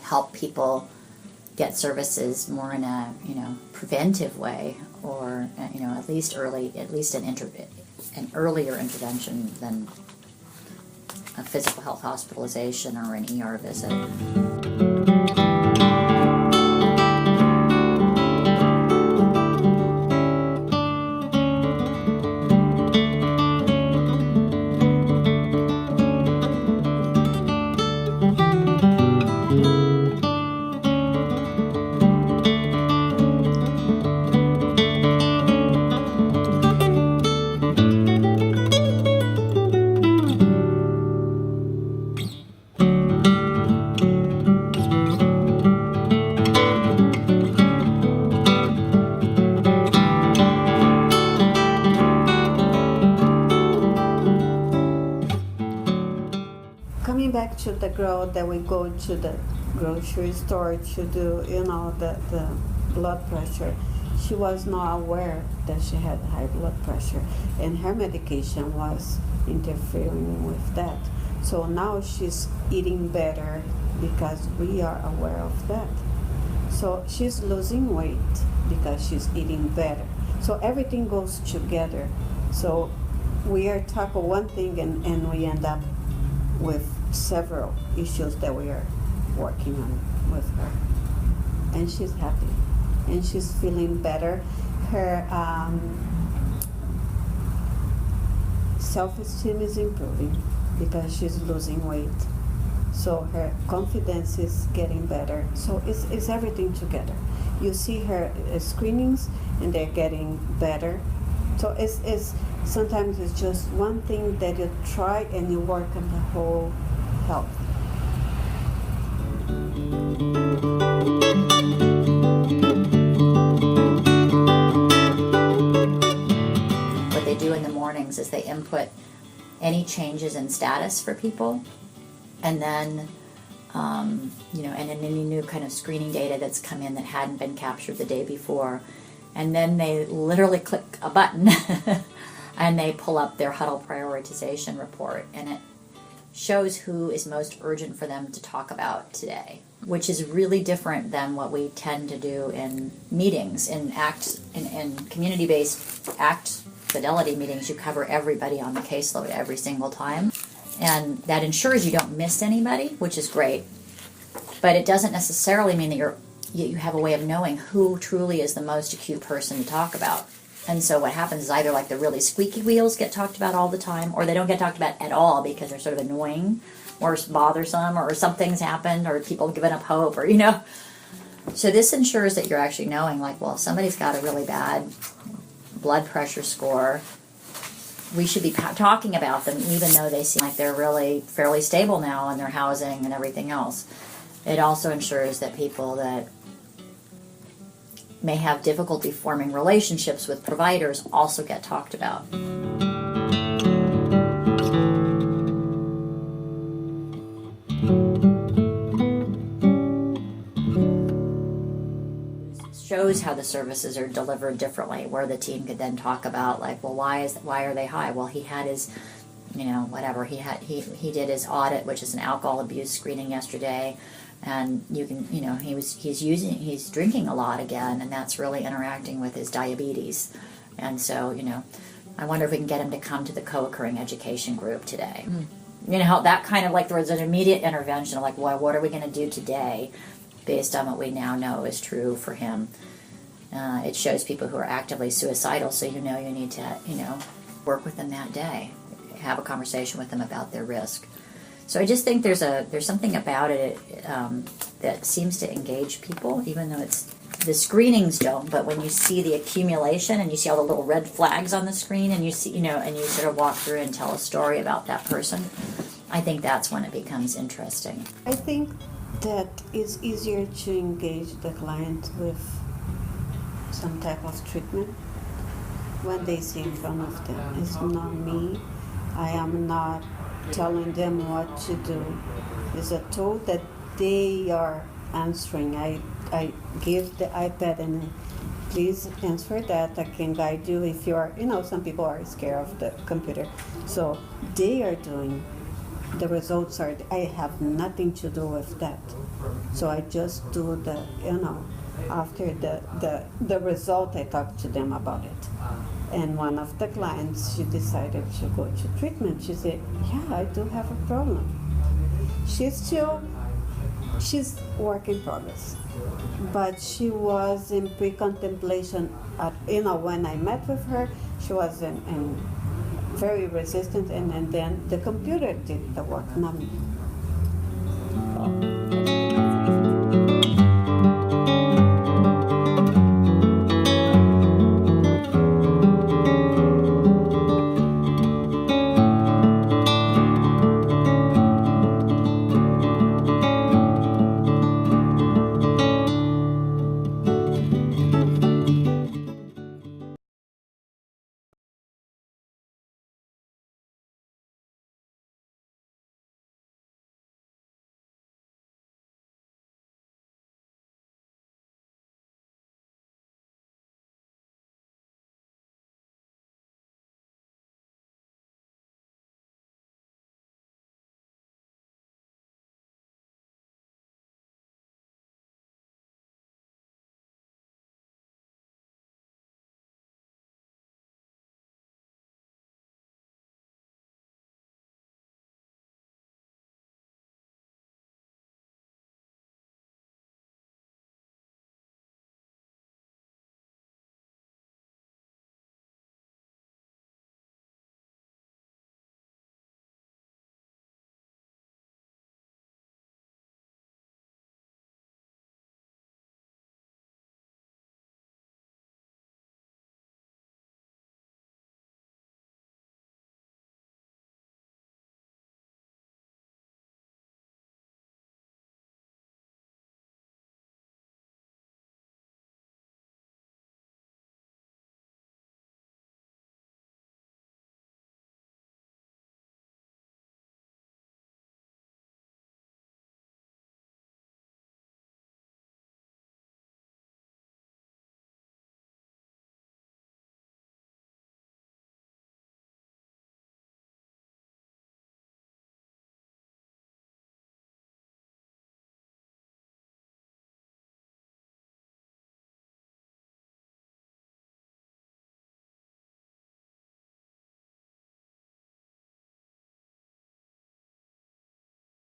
help people get services more in a preventive way, or at least an earlier intervention than a physical health hospitalization or an ER visit. Coming back to the girl that we go to the grocery store to do, the blood pressure, she was not aware that she had high blood pressure, and her medication was interfering with that. So now she's eating better because we are aware of that. So she's losing weight because she's eating better. So everything goes together. So we are tackle one thing and we end up with several issues that we are working on with her. And she's happy. And she's feeling better. Her self-esteem is improving because she's losing weight. So her confidence is getting better. So it's everything together. You see her screenings and they're getting better. So it's sometimes it's just one thing that you try and you work on the whole health. What they do in the mornings is they input any changes in status for people, and then and any new kind of screening data that's come in that hadn't been captured the day before, and then they literally click a button and they pull up their huddle prioritization report, and it shows who is most urgent for them to talk about today, which is really different than what we tend to do in meetings. In community-based ACT fidelity meetings, you cover everybody on the caseload every single time, and that ensures you don't miss anybody, which is great, but it doesn't necessarily mean that you have a way of knowing who truly is the most acute person to talk about. And so what happens is either like the really squeaky wheels get talked about all the time, or they don't get talked about at all because they're sort of annoying or bothersome, or something's happened, or people have given up hope, or So this ensures that you're actually knowing, like, well, if somebody's got a really bad blood pressure score, we should be talking about them even though they seem like they're really fairly stable now in their housing and everything else. It also ensures that people that may have difficulty forming relationships with providers also get talked about. Shows how the services are delivered differently, where the team could then talk about, like, well, why are they high? Well, he had his, whatever he did his audit, which is an alcohol abuse screening yesterday, and you can, he's drinking a lot again, and that's really interacting with his diabetes, and so, I wonder if we can get him to come to the co-occurring education group today. That kind of, like, there was an immediate intervention, like, well, what are we going to do today based on what we now know is true for him. It shows people who are actively suicidal, so you need to, work with them that day, have a conversation with them about their risk. So I just think there's something about it that seems to engage people, even though the screenings don't. But when you see the accumulation and you see all the little red flags on the screen, and you see, and you sort of walk through and tell a story about that person, I think that's when it becomes interesting. I think that it's easier to engage the client with some type of treatment when they see in front of them. It's not me. I am not telling them what to do. It's a tool that they are answering. I give the iPad and please answer that. I can guide you if you are, some people are scared of the computer. So they are doing the results are, I have nothing to do with that. So I just do the, after the result, I talk to them about it. And one of the clients, she decided to go to treatment. She said, yeah, I do have a problem. She's work in progress. But she was in pre-contemplation. When I met with her, she was in very resistant, and then the computer did the work.